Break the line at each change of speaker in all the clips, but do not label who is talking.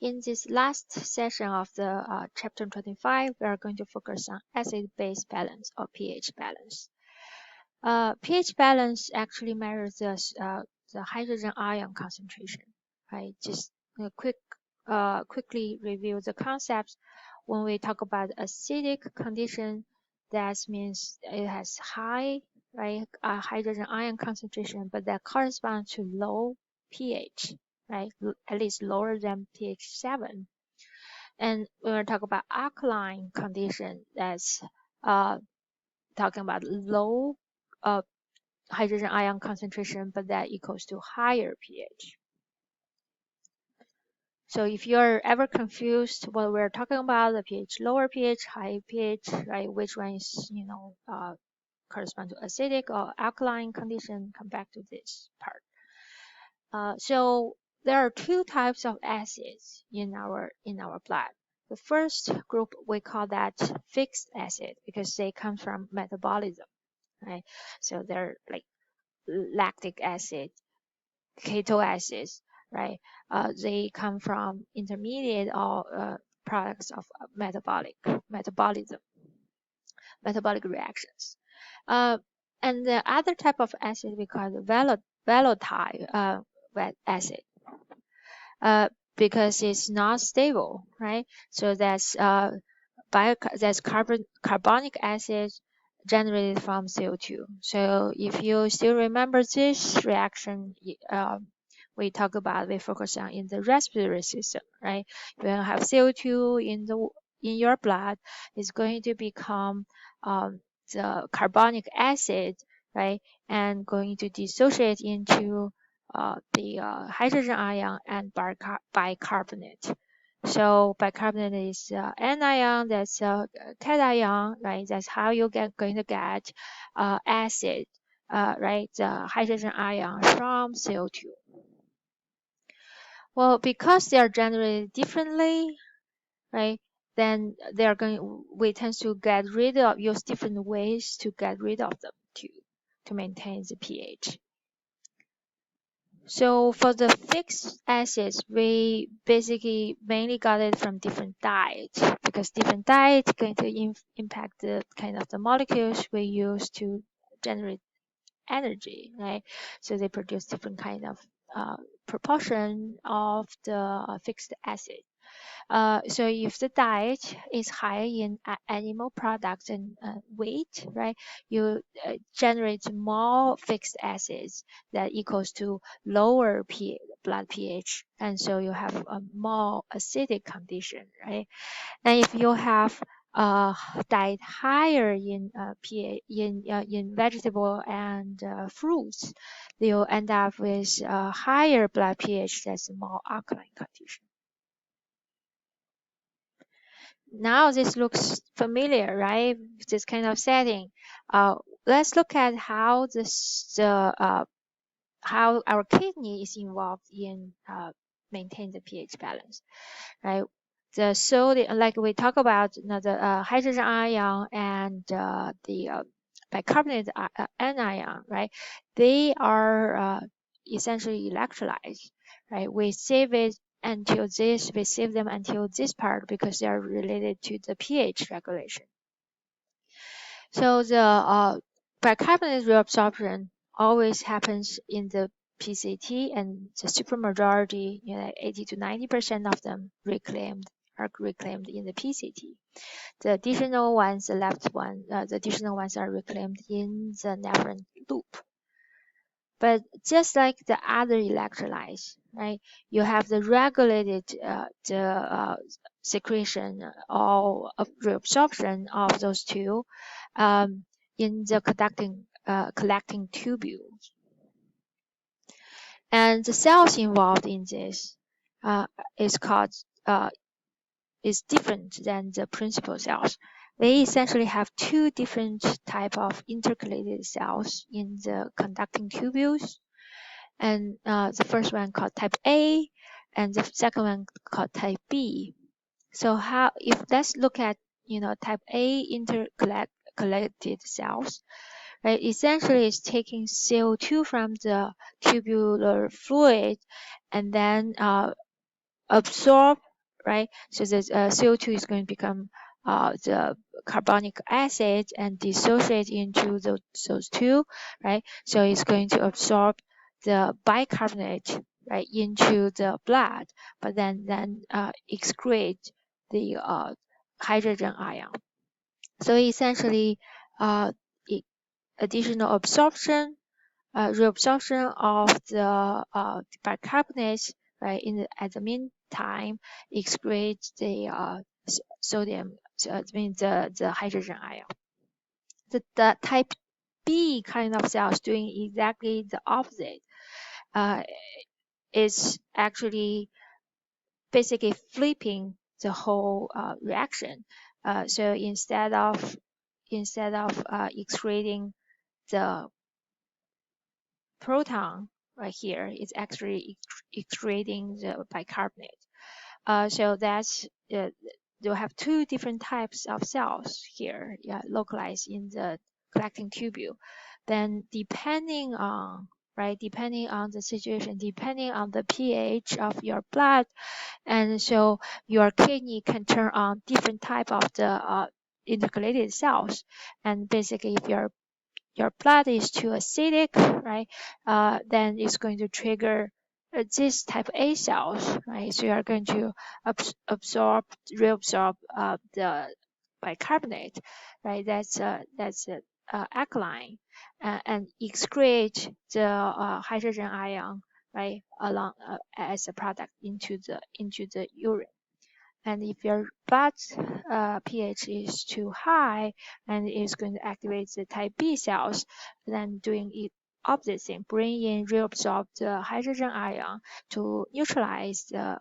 In this last session of the chapter 25, we are going to focus on acid-base balance or pH balance. pH balance actually measures the hydrogen ion concentration. Right? Just quickly review the concepts. When we talk about acidic condition, that means it has high hydrogen ion concentration, but that corresponds to low pH. Right, at least lower than pH 7. And when we talk about alkaline condition, that's talking about low hydrogen ion concentration, but that equals to higher pH. So if you're ever confused what we're talking about, the pH, lower pH, high pH, right, which one is, correspond to acidic or alkaline condition, come back to this part. So there are two types of acids in our blood. The first group, we call that fixed acid because they come from metabolism, right? So they're like lactic acid, keto acids, right? They come from intermediate or products of metabolism, metabolic reactions. And the other type of acid we call the volatile acid. Because it's not stable, right? So that's carbonic acid generated from CO2. So if you still remember this reaction, we focus on in the respiratory system, right? When you have CO2 in your blood, it's going to become the carbonic acid, right? And going to dissociate into the hydrogen ion and bicarbonate. So bicarbonate is anion, that's cation, right? That's how you going to get acid, right? The hydrogen ion from CO2. Well, because they are generated differently, right? Then we tend to use different ways to get rid of them to maintain the pH. So for the fixed acids, we basically mainly got it from different diets because different diets going to impact the kind of the molecules we use to generate energy, right? So they produce different kind of proportion of the fixed acid. So if the diet is high in animal products and weight, right, you generate more fixed acids that equals to lower blood pH, and so you have a more acidic condition, right? And if you have diet higher in pH in vegetable and fruits, you'll end up with higher blood pH that's more alkaline condition. Now this looks familiar, right? This kind of setting. Let's look at how how our kidney is involved in maintain the pH balance, right? The sodium, like we talk about, the hydrogen ion and the bicarbonate anion, right? They are essentially electrolytes, right? We save them until this part because they are related to the pH regulation. So the bicarbonate reabsorption always happens in the PCT, and the supermajority, 80 to 90% of them are reclaimed in the PCT. The additional ones, the additional ones are reclaimed in the nephron loop. But just like the other electrolytes, right? You have the regulated secretion or reabsorption of those two in the collecting tubules. And the cells involved in this is different than the principal cells. They essentially have two different type of intercalated cells in the conducting tubules. And the first one called type A, and the second one called type B. So let's look at, type A intercalated cells, right? Essentially, it's taking CO2 from the tubular fluid and then absorb right? So the CO2 is going to become the carbonic acid and dissociate into those two, right? So it's going to absorb the bicarbonate, right, into the blood, but then excrete the hydrogen ion. So essentially, additional absorption, reabsorption of the bicarbonate, right, at the meantime, excrete the sodium, means the hydrogen ion. The type B kind of cells doing exactly the opposite. Is actually basically flipping the whole reaction. So instead of excreting the proton right here, it's actually excreting the bicarbonate. So that's you have two different types of cells here, localized in the collecting tubule. Then depending on the situation, depending on the pH of your blood, and so your kidney can turn on different type of the intercalated cells. And basically, if your blood is too acidic, right, then it's going to trigger this type A cells, right? So you are going to reabsorb the bicarbonate, right? That's alkaline, and excrete the hydrogen ion, right, along as a product into the urine. And if your blood pH is too high, and it's going to activate the type B cells, then doing it opposite thing, bring in, reabsorb the hydrogen ion to neutralize the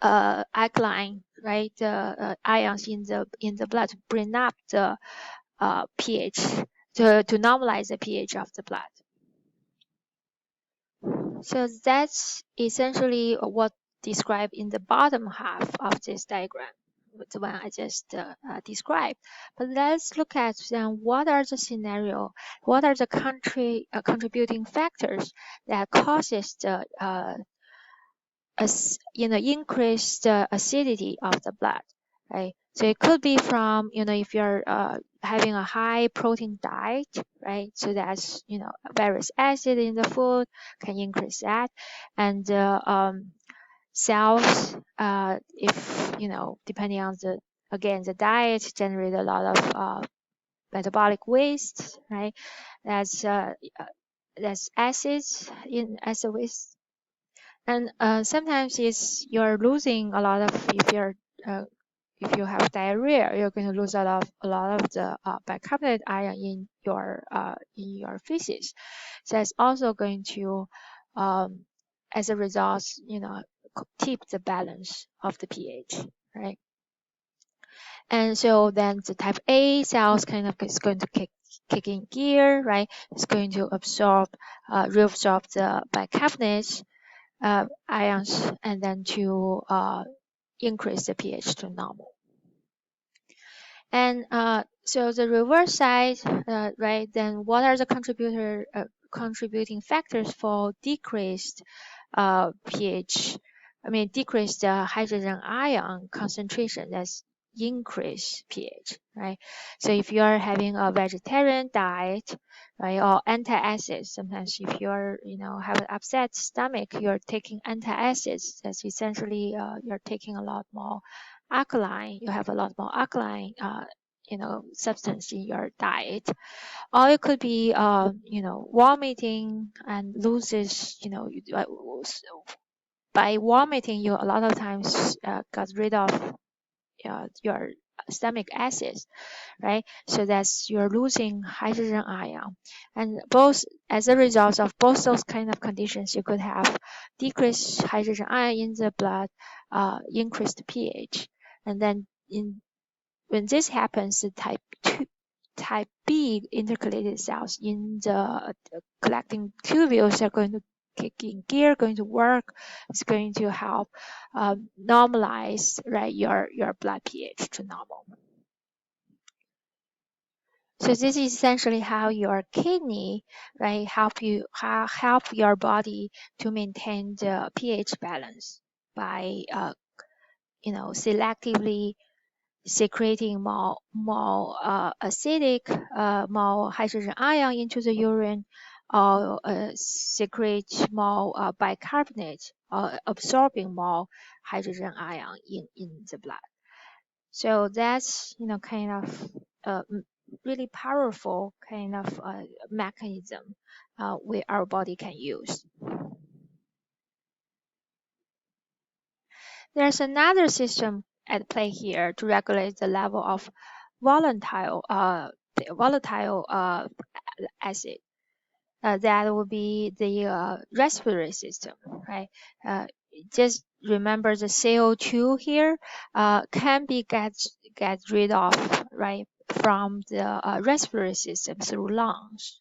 alkaline, right, the ions in the blood to bring up the pH, to normalize the pH of the blood. So that's essentially what described in the bottom half of this diagram, the one I just described. But let's look at then what are the scenario, what are the contributing factors that causes the increased acidity of the blood, right? So it could be from, if you're having a high protein diet, right? So that's, various acid in the food can increase that. And cells, if, depending on the diet, generate a lot of metabolic waste, right? That's acids as a waste. And sometimes you're losing a lot of, if you have diarrhea, you're going to lose a lot of the bicarbonate ion in your feces. So it's also going to, as a result, tip the balance of the pH, right? And so then the type A cells kind of is going to kick in gear, right? It's going to reabsorb the bicarbonate ions, and then to increase the pH to normal. And so the reverse side, right? Then what are the contributing factors for decreased pH? Decreased hydrogen ion concentration. That's increase pH, right? So if you are having a vegetarian diet, right, or antacids, sometimes if you're, have an upset stomach, you're taking antacids. That's essentially you're taking a lot more alkaline. You have a lot more alkaline, substance in your diet. Or it could be, vomiting and loses, by vomiting, you a lot of times got rid of your stomach acids, right? So that's you're losing hydrogen ion. And both, as a result of both those kind of conditions, you could have decreased hydrogen ion in the blood, increased pH. And then when this happens, the type B intercalated cells in the collecting tubules are going to kick in gear, going to work. It's going to help normalize, right, your blood pH to normal. So this is essentially how your kidney, right, help your body to maintain the pH balance by selectively secreting more acidic, more hydrogen ion into the urine, or secrete more bicarbonate, or absorbing more hydrogen ion in the blood. So that's kind of really powerful kind of mechanism where our body can use. There's another system at play here to regulate the level of volatile acid. That would be the respiratory system, right? Just remember the CO2 here can be get rid of, right, from the respiratory system through lungs.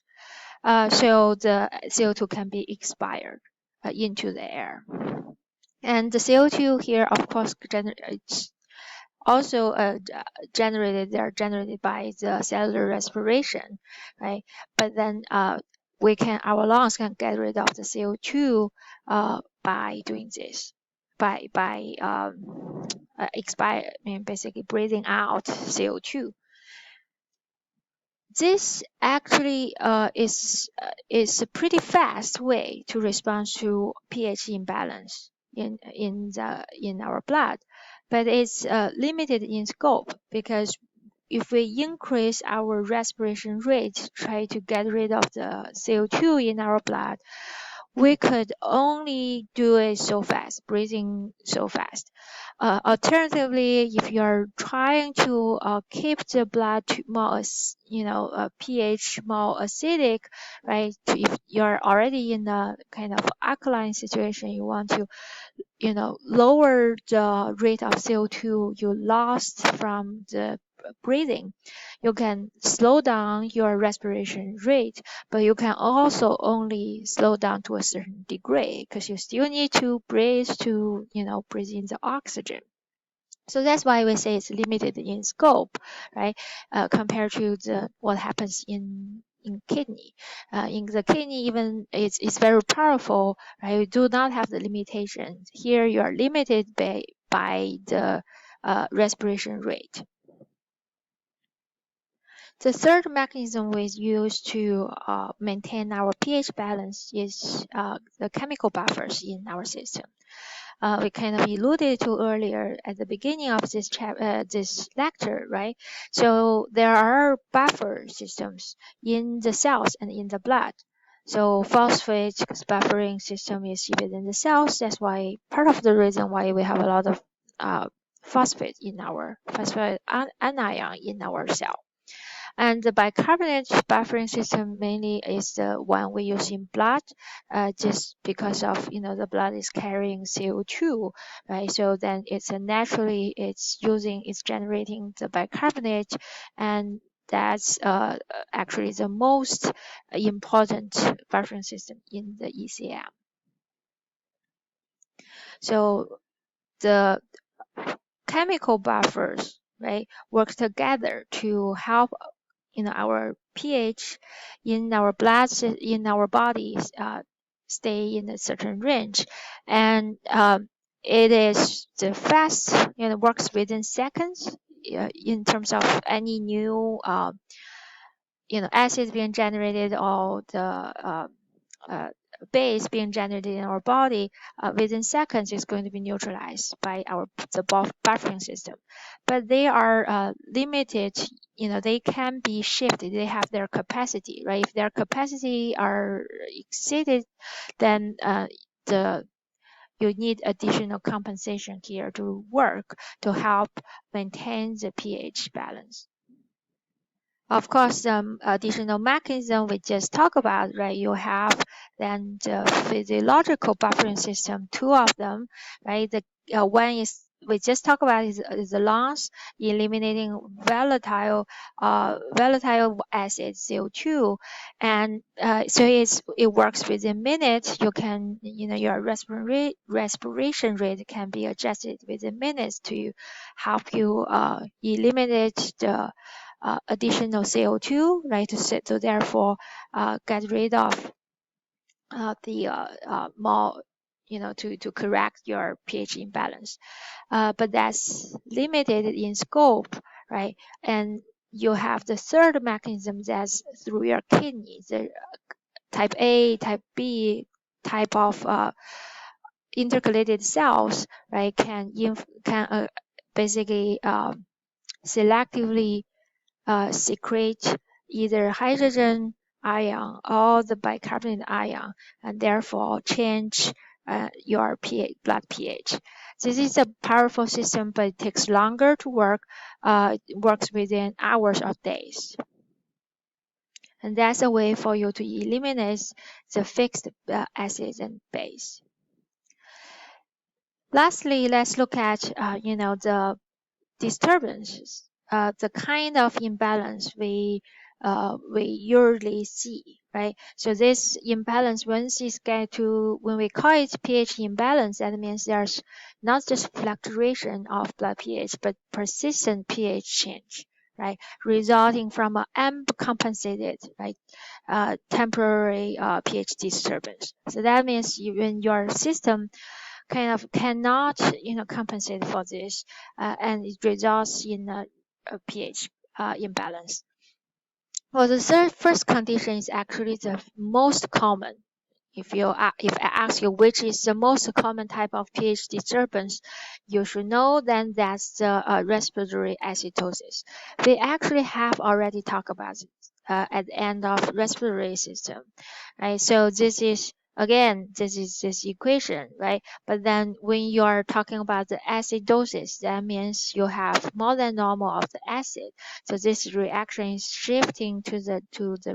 So the CO2 can be expired into the air. And the CO2 here, of course, it's also they're generated by the cellular respiration, right? But then our lungs can get rid of the CO2 by doing this, by basically breathing out CO2. This actually is a pretty fast way to respond to pH imbalance in our blood, but it's limited in scope, because if we increase our respiration rate, try to get rid of the CO2 in our blood, we could only do it so fast, breathing so fast. Alternatively, if you're trying to keep the blood more, pH more acidic, right? If you're already in a kind of alkaline situation, you want to lower the rate of CO2 you lost from the breathing. You can slow down your respiration rate, but you can also only slow down to a certain degree, because you still need to breathe to breathe in the oxygen. So that's why we say it's limited in scope, right? Compared to what happens in kidney. In the kidney, even it's very powerful, right? You do not have the limitations. Here you are limited by the respiration rate. The third mechanism we use to maintain our pH balance is the chemical buffers in our system. We kind of alluded to earlier at the beginning of this lecture, right? So there are buffer systems in the cells and in the blood. So phosphate buffering system is within the cells. That's why part of the reason why we have a lot of phosphate anion in our cell. And the bicarbonate buffering system mainly is the one we use in blood, just because of the blood is carrying CO2, right? So then it's generating the bicarbonate, and that's actually the most important buffering system in the ECM. So the chemical buffers, right, work together to help our pH in our blood, in our bodies, stay in a certain range, and it is the fast, works within seconds in terms of any new acids being generated, or the base being generated in our body, within seconds is going to be neutralized by the buffering system. But they are limited. They can be shifted. They have their capacity, right? If their capacity are exceeded, then you need additional compensation here to work to help maintain the pH balance. Of course, some additional mechanism we just talked about, right? You have then the physiological buffering system, two of them, right? The one is we just talked about is the lungs, eliminating volatile acid CO2, and so it works within minutes. You can your respiration rate can be adjusted within minutes to help you eliminate the additional CO2, right? So therefore, get rid of the more, to correct your pH imbalance. But that's limited in scope, right? And you have the third mechanism, that's through your kidneys, the type A, type B type of intercalated cells, right? Can basically selectively secrete either hydrogen ion or the bicarbonate ion, and therefore change your pH, blood pH. This is a powerful system, but it takes longer to work. It works within hours or days. And that's a way for you to eliminate the fixed acids and base. Lastly, let's look at the disturbances, the kind of imbalance we usually see, right? So this imbalance, when we call it pH imbalance, that means there's not just fluctuation of blood pH, but persistent pH change, right? Resulting from an uncompensated, right, temporary pH disturbance. So that means when your system kind of cannot compensate for this, and it results in a pH imbalance. Well, the first condition is actually the most common. If I ask you which is the most common type of pH disturbance, you should know then that's the respiratory acidosis. We actually have already talked about it at the end of respiratory system, right? So this is this equation, right? But then when you are talking about the acidosis, that means you have more than normal of the acid. So this reaction is shifting to the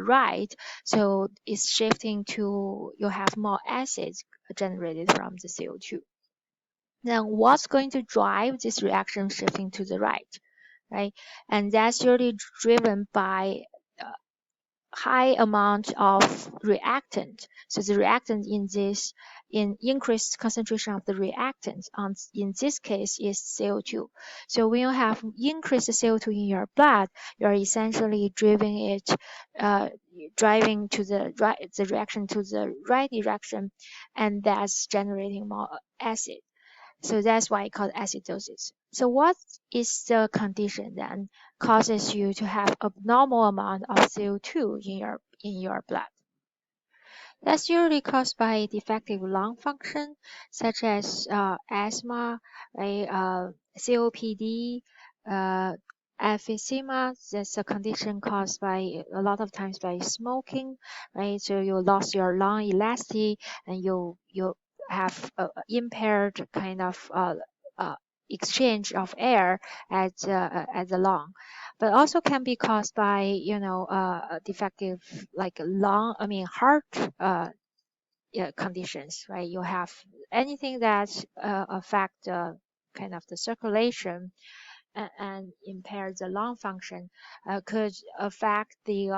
right. So it's shifting to, you have more acids generated from the CO2. Then what's going to drive this reaction shifting to the right? And that's usually driven by high amount of reactant. So the reactant in increased concentration of the reactant in this case is CO2. So when you have increased CO2 in your blood, you're essentially driving to the reaction to the right direction, and that's generating more acid. So that's why it's called acidosis. So what is the condition then causes you to have abnormal amount of CO2 in your blood? That's usually caused by defective lung function, such as asthma, right? COPD, emphysema. That's a condition caused by a lot of times by smoking, right? So you lost your lung elasticity, and you have impaired kind of exchange of air at the lung, but also can be caused by defective like heart conditions, right? You have anything that affect kind of the circulation and impair the lung function could affect the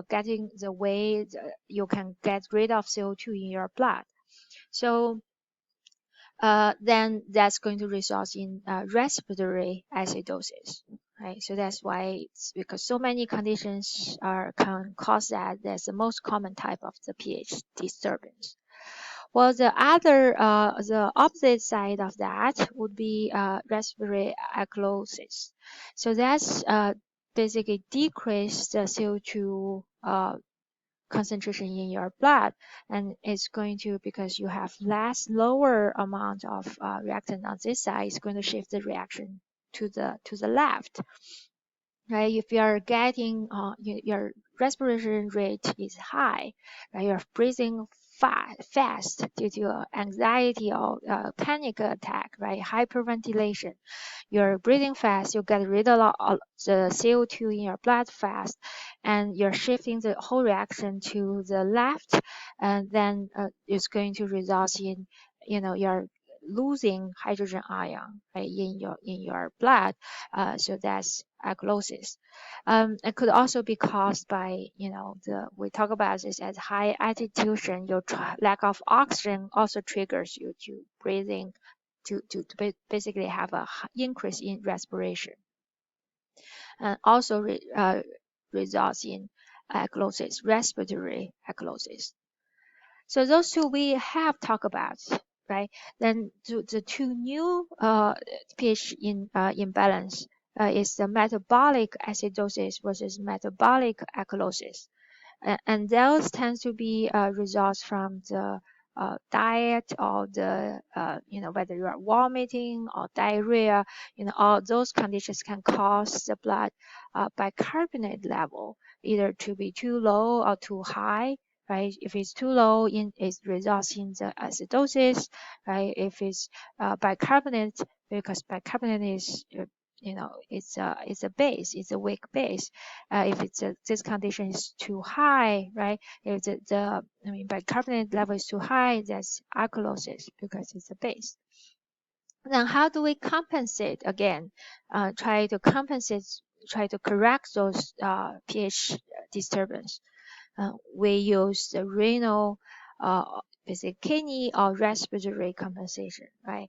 getting the way you can get rid of CO2 in your blood. So then that's going to result in respiratory acidosis, right? So that's why it's because so many conditions can cause that. That's the most common type of the pH disturbance. Well, the opposite side of that would be respiratory alkalosis. So that's basically decrease the CO2 concentration in your blood, and it's going to, because you have lower amount of reactant on this side, it's going to shift the reaction to the left, right? If you are getting your respiration rate is high, right? You're breathing fast due to anxiety or panic attack, right? Hyperventilation. You're breathing fast, you get rid of the CO2 in your blood fast, and you're shifting the whole reaction to the left, and then it's going to result in, you're losing hydrogen ion, right, in your blood. So that's alkalosis. It could also be caused by, we talk about this as high altitude. Your lack of oxygen also triggers you to breathing, to basically have a increase in respiration. and also results in alkalosis, respiratory alkalosis. So those two we have talked about, right? Then the two new pH imbalance is the metabolic acidosis versus metabolic alkalosis. And those tend to be results from the diet or the whether you are vomiting or diarrhea, all those conditions can cause the blood bicarbonate level either to be too low or too high, right? If it's too low, it results in the acidosis, right? If it's bicarbonate, because bicarbonate is it's a base, it's a weak base. If this condition is too high, right? If bicarbonate level is too high, that's alkalosis because it's a base. Then how do we compensate again? Try to correct those pH disturbance. We use the renal, basic kidney, or respiratory compensation, right?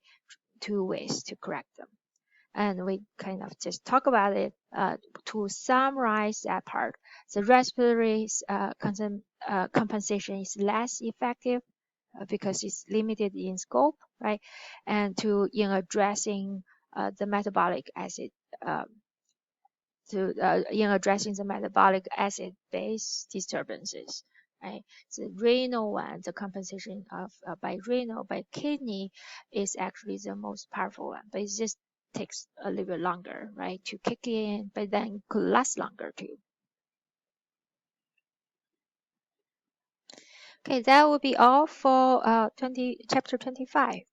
Two ways to correct them. And we kind of just talk about it to summarize that part. The respiratory compensation is less effective because it's limited in scope, right? And in addressing the metabolic acid in addressing the metabolic acid base disturbances, right? The renal one, the compensation of by kidney is actually the most powerful one, but it just takes a little bit longer, right, to kick in, but then could last longer too. Okay, that will be all for chapter 25.